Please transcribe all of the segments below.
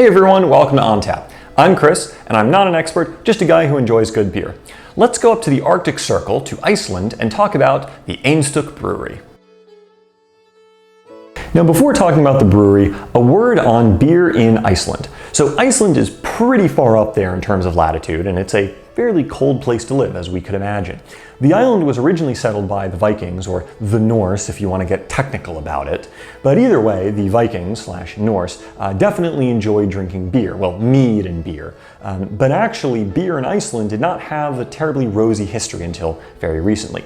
Hey everyone, welcome to On Tap. I'm Chris, and I'm not an expert, just a guy who enjoys good beer. Let's go up to the Arctic Circle, to Iceland, and talk about the Einstok brewery. Now before talking about the brewery, a word on beer in Iceland. So Iceland is pretty far up there in terms of latitude, and it's a fairly cold place to live, as we could imagine. The island was originally settled by the Vikings, or the Norse if you want to get technical about it. But either way, the Vikings/Norse definitely enjoyed drinking beer, well, mead and beer. But actually, beer in Iceland did not have a terribly rosy history until very recently.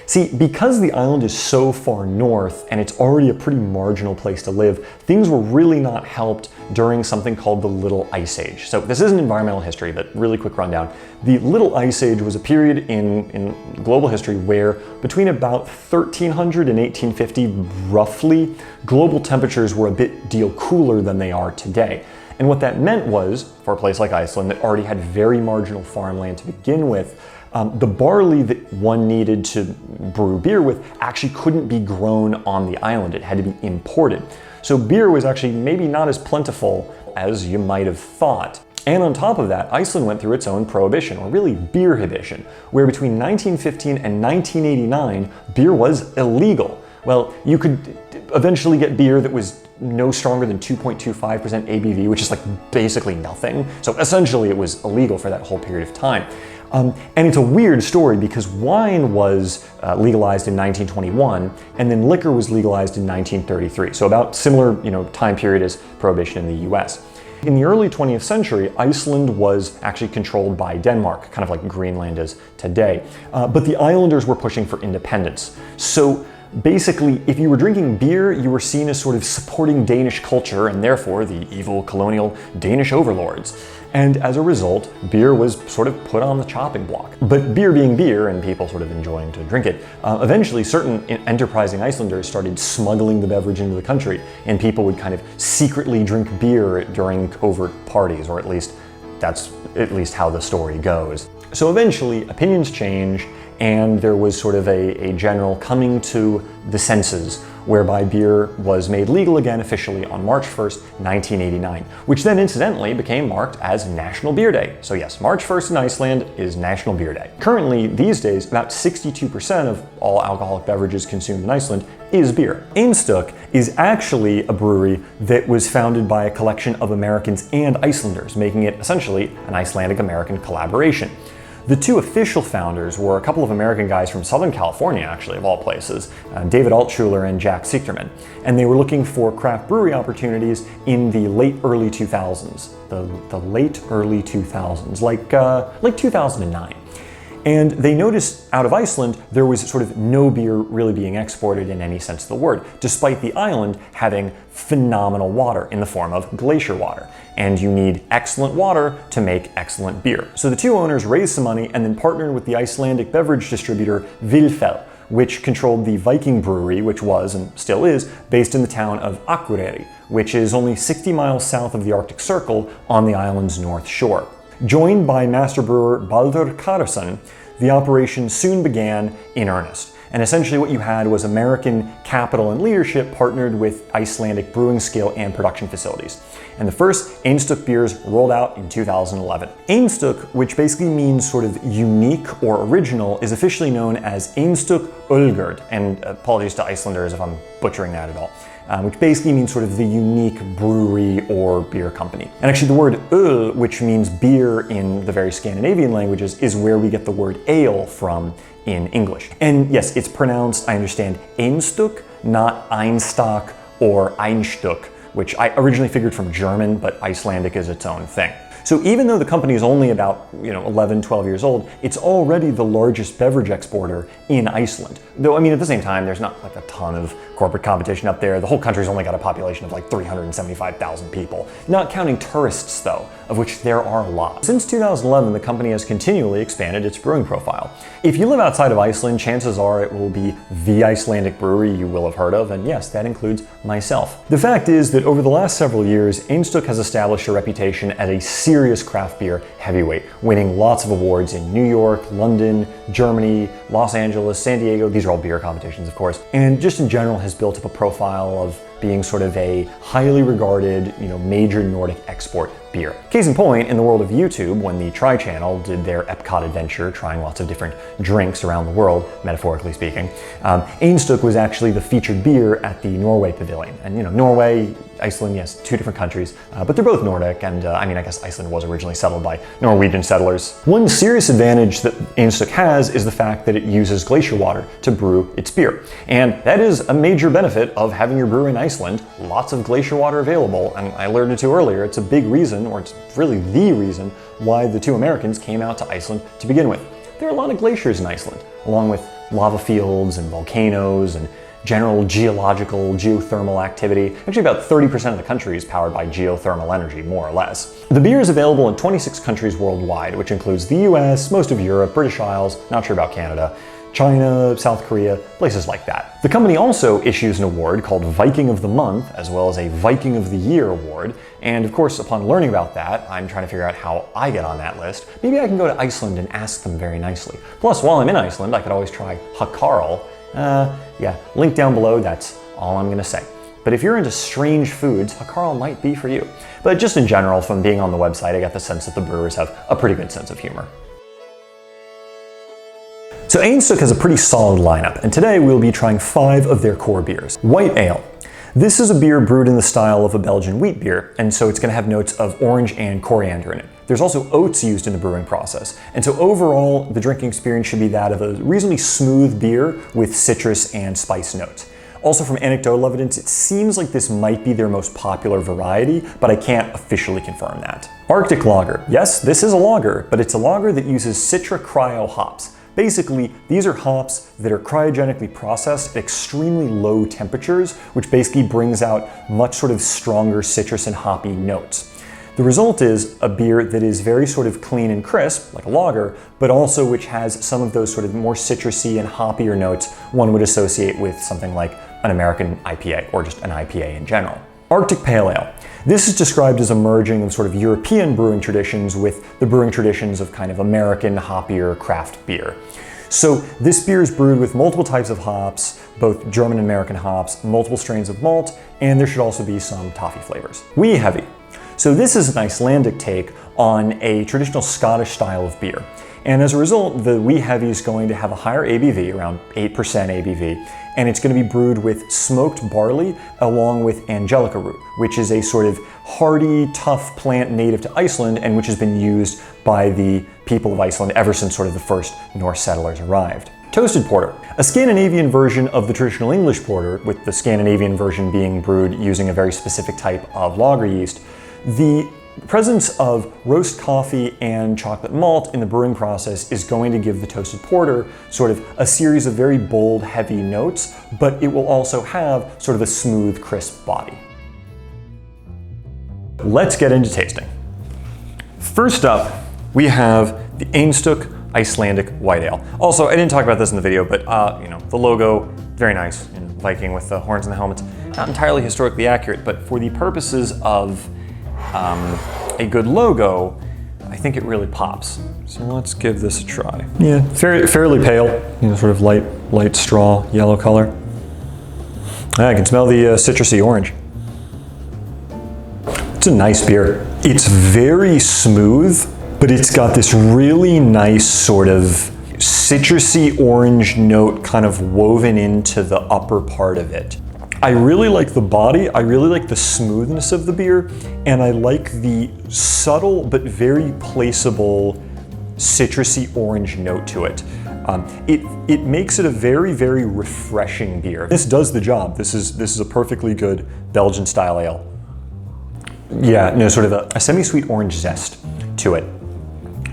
See, because the island is so far north and it's already a pretty marginal place to live, things were really not helped during something called the Little Ice Age. So this isn't environmental history, but really quick rundown. The Little Ice Age was a period in global history where between about 1300 and 1850, roughly, global temperatures were a deal cooler than they are today. And what that meant was, for a place like Iceland that already had very marginal farmland to begin with, the barley that one needed to brew beer with actually couldn't be grown on the island. It had to be imported. So beer was actually maybe not as plentiful as you might have thought. And on top of that, Iceland went through its own prohibition, or really beer-hibition, where between 1915 and 1989, beer was illegal. Well, you could eventually get beer that was no stronger than 2.25% ABV, which is like basically nothing. So essentially it was illegal for that whole period of time. And it's a weird story because wine was legalized in 1921 and then liquor was legalized in 1933. So about similar, time period as Prohibition in the US. In the early 20th century, Iceland was actually controlled by Denmark, kind of like Greenland is today. But the islanders were pushing for independence. So basically, if you were drinking beer, you were seen as sort of supporting Danish culture and therefore the evil colonial Danish overlords. And as a result, beer was sort of put on the chopping block. But beer being beer and people sort of enjoying to drink it, eventually certain enterprising Icelanders started smuggling the beverage into the country, and people would kind of secretly drink beer during covert parties, or at least that's how the story goes. So eventually opinions change, and there was sort of a general coming to the senses whereby beer was made legal again officially on March 1st, 1989, which then incidentally became marked as National Beer Day. So yes, March 1st in Iceland is National Beer Day. Currently, these days, about 62% of all alcoholic beverages consumed in Iceland is beer. Einstok is actually a brewery that was founded by a collection of Americans and Icelanders, making it essentially an Icelandic-American collaboration. The two official founders were a couple of American guys from Southern California, actually, of all places, David Altschuler and Jack Sichterman. And they were looking for craft brewery opportunities in the early 2000s. The late early 2000s, like 2009. And they noticed out of Iceland, there was sort of no beer really being exported in any sense of the word, despite the island having phenomenal water in the form of glacier water. And you need excellent water to make excellent beer. So the two owners raised some money and then partnered with the Icelandic beverage distributor Vilfell, which controlled the Viking brewery, which was, and still is, based in the town of Akureyri, which is only 60 miles south of the Arctic Circle on the island's north shore. Joined by master brewer Baldur Karason, the operation soon began in earnest. And essentially what you had was American capital and leadership partnered with Icelandic brewing skill and production facilities. And the first Einstok beers rolled out in 2011. Einstok, which basically means sort of unique or original, is officially known as Einstok Ölgert, and apologies to Icelanders if I'm butchering that at all. Which basically means sort of the unique brewery or beer company. And actually the word öl, which means beer in the various Scandinavian languages, is where we get the word ale from in English. And yes, it's pronounced, I understand, Einstok, not Einstok or Einstok, which I originally figured from German, but Icelandic is its own thing. So even though the company is only about 11, 12 years old, it's already the largest beverage exporter in Iceland. Though, I mean, at the same time, there's not like a ton of corporate competition up there. The whole country's only got a population of like 375,000 people. Not counting tourists though, of which there are a lot. Since 2011, the company has continually expanded its brewing profile. If you live outside of Iceland, chances are it will be the Icelandic brewery you will have heard of, and yes, that includes myself. The fact is that over the last several years, Einstok has established a reputation as a serious craft beer heavyweight, winning lots of awards in New York, London, Germany, Los Angeles, San Diego. These are all beer competitions, of course, and just in general has built up a profile of being sort of a highly regarded, major Nordic export beer. Case in point, in the world of YouTube, when the Try channel did their Epcot adventure, trying lots of different drinks around the world, metaphorically speaking, Einstok was actually the featured beer at the Norway pavilion. And Norway, Iceland, yes, two different countries, but they're both Nordic, and I guess Iceland was originally settled by Norwegian settlers. One serious advantage that Einstok has is the fact that it uses glacier water to brew its beer. And that is a major benefit of having your brewery in Iceland. Lots of glacier water available, and I alluded to earlier, it's a big reason, or it's really the reason, why the two Americans came out to Iceland to begin with. There are a lot of glaciers in Iceland, along with lava fields and volcanoes and general geothermal activity. Actually, about 30% of the country is powered by geothermal energy, more or less. The beer is available in 26 countries worldwide, which includes the US, most of Europe, British Isles, not sure about Canada, China, South Korea, places like that. The company also issues an award called Viking of the Month, as well as a Viking of the Year award. And of course, upon learning about that, I'm trying to figure out how I get on that list. Maybe I can go to Iceland and ask them very nicely. Plus, while I'm in Iceland, I could always try Hakarl. Yeah, link down below, that's all I'm gonna say. But if you're into strange foods, Hakarl might be for you. But just in general, from being on the website, I got the sense that the brewers have a pretty good sense of humor. So Einstok has a pretty solid lineup, and today we'll be trying 5 of their core beers. White Ale. This is a beer brewed in the style of a Belgian wheat beer, and so it's going to have notes of orange and coriander in it. There's also oats used in the brewing process, and so overall the drinking experience should be that of a reasonably smooth beer with citrus and spice notes. Also, from anecdotal evidence, it seems like this might be their most popular variety, but I can't officially confirm that. Arctic Lager. Yes, this is a lager, but it's a lager that uses Citra Cryo hops. Basically, these are hops that are cryogenically processed at extremely low temperatures, which basically brings out much sort of stronger citrus and hoppy notes. The result is a beer that is very sort of clean and crisp, like a lager, but also which has some of those sort of more citrusy and hoppier notes one would associate with something like an American IPA, or just an IPA in general. Arctic Pale Ale. This is described as a merging of sort of European brewing traditions with the brewing traditions of kind of American hoppier craft beer. So this beer is brewed with multiple types of hops, both German and American hops, multiple strains of malt, and there should also be some toffee flavors. Wee Heavy. So this is an Icelandic take on a traditional Scottish style of beer. And as a result, the Wee Heavy is going to have a higher ABV, around 8% ABV, and it's going to be brewed with smoked barley along with angelica root, which is a sort of hardy, tough plant native to Iceland and which has been used by the people of Iceland ever since sort of the first Norse settlers arrived. Toasted Porter, a Scandinavian version of the traditional English porter, with the Scandinavian version being brewed using a very specific type of lager yeast. The presence of roast coffee and chocolate malt in the brewing process is going to give the toasted porter sort of a series of very bold, heavy notes, but it will also have sort of a smooth, crisp body. Let's get into tasting. First up, we have the Einstok Icelandic White Ale. Also, I didn't talk about this in the video, but the logo, very nice, in Viking with the horns and the helmets. Not entirely historically accurate, but for the purposes of a good logo, I think it really pops. So let's give this a try. Yeah, fairly pale, sort of light straw, yellow color. I can smell the citrusy orange. It's a nice beer. It's very smooth, but it's got this really nice sort of citrusy orange note kind of woven into the upper part of it. I really like the body, I really like the smoothness of the beer, and I like the subtle but very placeable citrusy orange note to it. It makes it a very, very refreshing beer. This does the job. This is a perfectly good Belgian style ale. Yeah, sort of a semi-sweet orange zest to it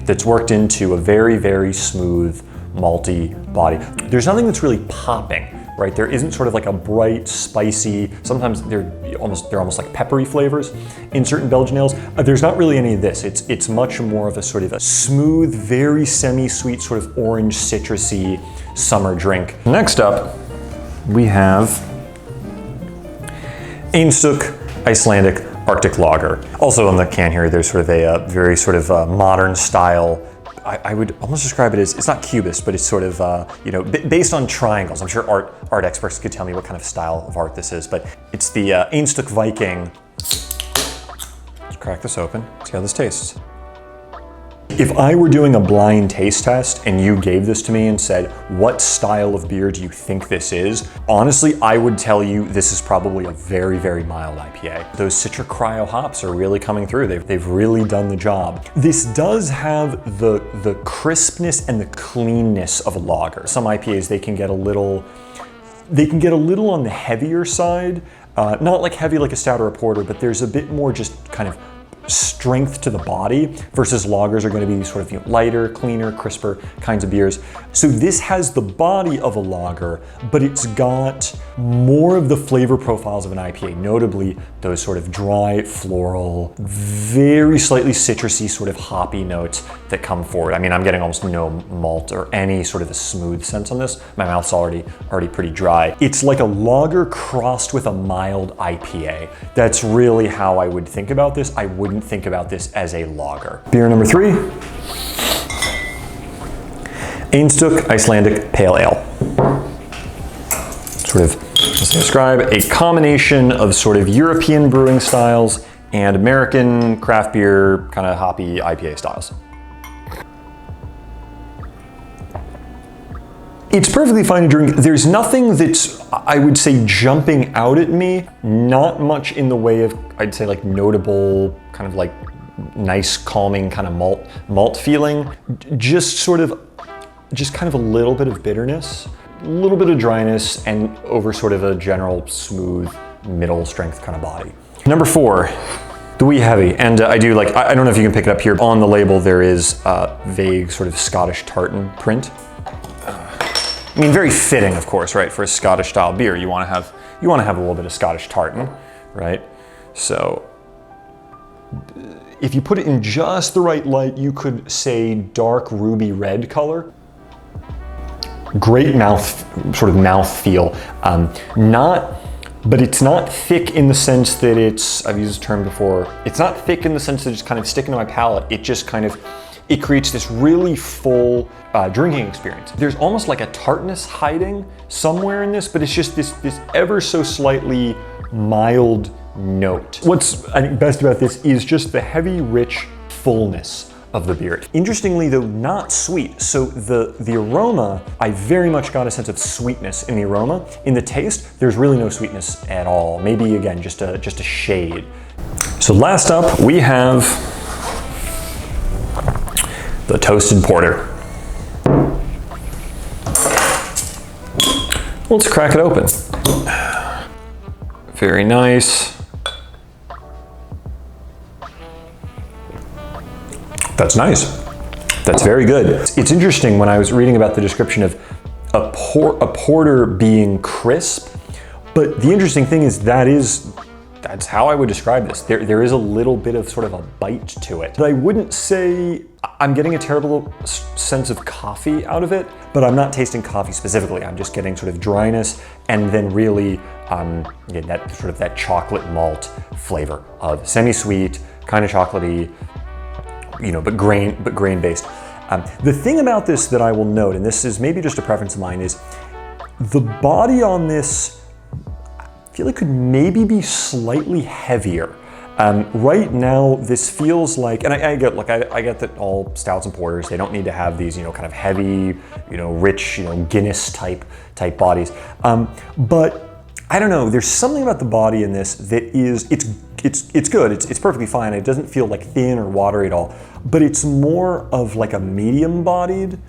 that's worked into a very, very smooth, malty body. There's nothing that's really popping. Right? There isn't sort of like a bright, spicy, sometimes they're almost like peppery flavors in certain Belgian ales. There's not really any of this. It's much more of a sort of a smooth, very semi-sweet sort of orange, citrusy summer drink. Next up, we have Einstok Icelandic Arctic Lager. Also on the can here, there's sort of a very sort of modern style I would almost describe it as, it's not cubist, but it's sort of, you know, based on triangles. I'm sure art experts could tell me what kind of style of art this is, but it's the Einstok Viking. Let's crack this open, see how this tastes. If I were doing a blind taste test and you gave this to me and said, what style of beer do you think this is? Honestly, I would tell you this is probably a very, very mild IPA. Those Citra Cryo hops are really coming through. They've really done the job. This does have the crispness and the cleanness of a lager. Some IPAs, they can get a little on the heavier side. Not like heavy like a stout or a porter, but there's a bit more just kind of strength to the body, versus lagers are going to be sort of, you know, lighter, cleaner, crisper kinds of beers. So this has the body of a lager, but it's got more of the flavor profiles of an IPA, notably those sort of dry, floral, very slightly citrusy, sort of hoppy notes that come forward. I mean, I'm getting almost no malt or any sort of a smooth sense on this. My mouth's already pretty dry. It's like a lager crossed with a mild IPA. That's really how I would think about this. I wouldn't think about this as a lager. Beer number 3, Einstok Icelandic Pale Ale. Sort of, let's describe, a combination of sort of European brewing styles and American craft beer, kind of hoppy IPA styles. It's perfectly fine to drink. There's nothing that's, I would say, jumping out at me. Not much in the way of, I'd say, like notable, kind of like nice, calming kind of malt feeling. Just kind of a little bit of bitterness, a little bit of dryness, and over sort of a general smooth, middle strength kind of body. Number 4, the Wee Heavy. And I do like, I don't know if you can pick it up here. On the label, there is a vague sort of Scottish tartan print. I mean, very fitting, of course, right? For a Scottish style beer, you want to have a little bit of Scottish tartan, right? So if you put it in just the right light, you could say dark ruby red color. Great sort of mouth feel. But it's not thick in the sense that it's, I've used this term before, it's not thick in the sense that it's kind of sticking to my palate. It just kind of, it creates this really full drinking experience. There's almost like a tartness hiding somewhere in this, but it's just this ever so slightly mild note. What's, I think, best about this is just the heavy, rich fullness of the beer. Interestingly though, not sweet. So the aroma, I very much got a sense of sweetness in the aroma. In the taste, there's really no sweetness at all. Maybe again, just a shade. So last up, we have the Toasted Porter. Let's crack it open. Very nice. That's nice. That's very good. It's interesting, when I was reading about the description of a porter being crisp, but the interesting thing is that's how I would describe this. There is a little bit of sort of a bite to it. But I wouldn't say I'm getting a terrible sense of coffee out of it, but I'm not tasting coffee specifically. I'm just getting sort of dryness and then really again, that chocolate malt flavor of semi-sweet, kind of chocolatey, you know, but grain based. The thing about this that I will note, and this is maybe just a preference of mine, is the body on this, I feel it could maybe be slightly heavier. Right now, this feels like, and I get that all stouts and porters, they don't need to have these, you know, kind of heavy, you know, rich, you know, Guinness type bodies. But I don't know, there's something about the body in this that is, it's good, it's perfectly fine. It doesn't feel like thin or watery at all, but it's more of like a medium-bodied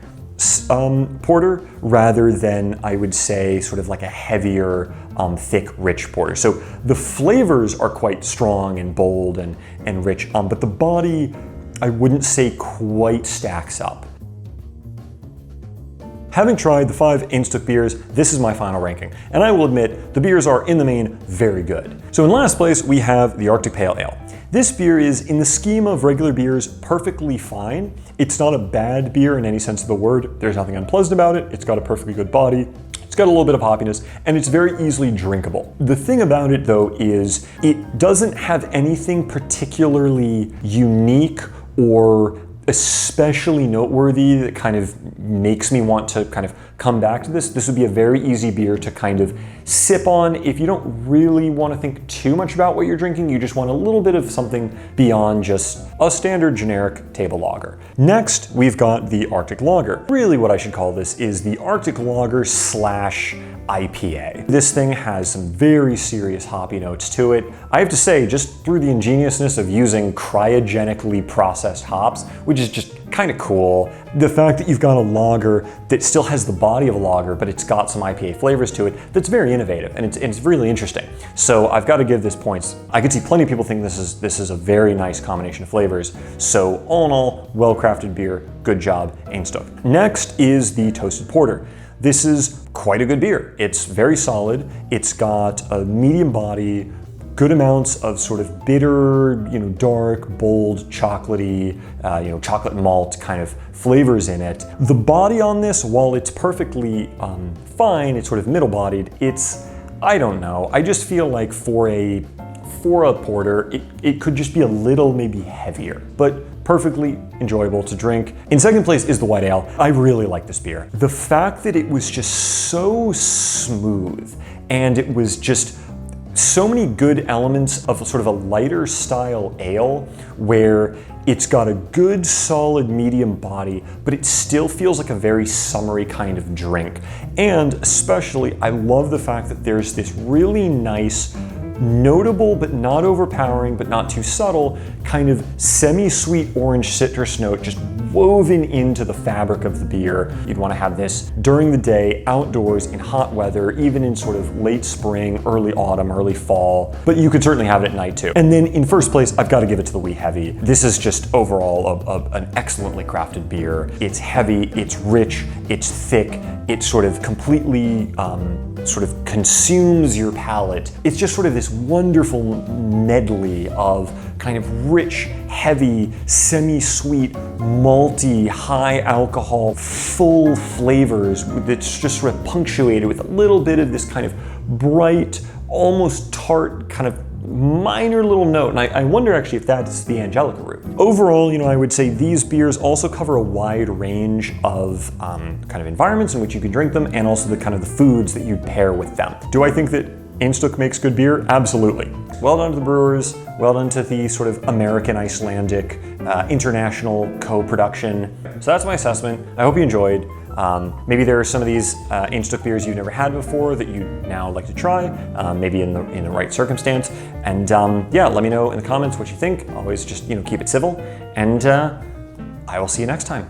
porter rather than, I would say, sort of like a heavier, thick, rich porter. So the flavors are quite strong and bold and rich, but the body, I wouldn't say quite stacks up. Having tried the 5 Einstok beers, this is my final ranking. And I will admit, the beers are, in the main, very good. So in last place, we have the Arctic Pale Ale. This beer is, in the scheme of regular beers, perfectly fine. It's not a bad beer in any sense of the word. There's nothing unpleasant about it. It's got a perfectly good body. It's got a little bit of hoppiness, and it's very easily drinkable. The thing about it, though, is it doesn't have anything particularly unique or especially noteworthy that kind of makes me want to kind of come back to this would be a very easy beer to kind of sip on if you don't really want to think too much about what you're drinking. You just want a little bit of something beyond just a standard generic table lager. Next, we've got the Arctic Lager. Really what I should call this is the Arctic Lager slash IPA. This thing has some very serious hoppy notes to it. I have to say, just through the ingeniousness of using cryogenically processed hops, which is just kind of cool. The fact that you've got a lager that still has the body of a lager, but it's got some IPA flavors to it, that's very innovative, and it's really interesting. So I've got to give this points. I could see plenty of people think this is a very nice combination of flavors. So all in all, well-crafted beer, good job, Einstok. Next is the Toasted Porter. This is quite a good beer. It's very solid. It's got a medium body, good amounts of sort of bitter, dark, bold, chocolatey, chocolate malt kind of flavors in it. The body on this, while it's perfectly fine, it's sort of middle-bodied, I don't know, I just feel like for a porter, it could just be a little maybe heavier, but perfectly enjoyable to drink. In second place is the White Ale. I really like this beer. The fact that it was just so smooth, and it was just so many good elements of sort of a lighter style ale where it's got a good solid medium body, but it still feels like a very summery kind of drink. And especially, I love the fact that there's this really nice, notable but not overpowering, but not too subtle, kind of semi-sweet orange citrus note just woven into the fabric of the beer. You'd want to have this during the day, outdoors, in hot weather, even in sort of late spring, early autumn, early fall, but you could certainly have it at night too. And then in first place, I've got to give it to the Wee Heavy. This is just overall an excellently crafted beer. It's heavy, it's rich, it's thick, it sort of completely sort of consumes your palate. It's just sort of this wonderful medley of kind of rich, heavy, semi-sweet, malty, high alcohol, full flavors that's just sort of punctuated with a little bit of this kind of bright, almost tart kind of minor little note, and I wonder actually if that's the Angelica root. Overall, I would say these beers also cover a wide range of kind of environments in which you can drink them, and also the kind of the foods that you'd pair with them. Do I think that Einstok makes good beer? Absolutely. Well done to the brewers, well done to the sort of American, Icelandic, international co-production. So that's my assessment. I hope you enjoyed. Maybe there are some of these Einstok beers you've never had before that you now like to try, maybe in the right circumstance. And yeah, let me know in the comments what you think. Always just keep it civil, and I will see you next time.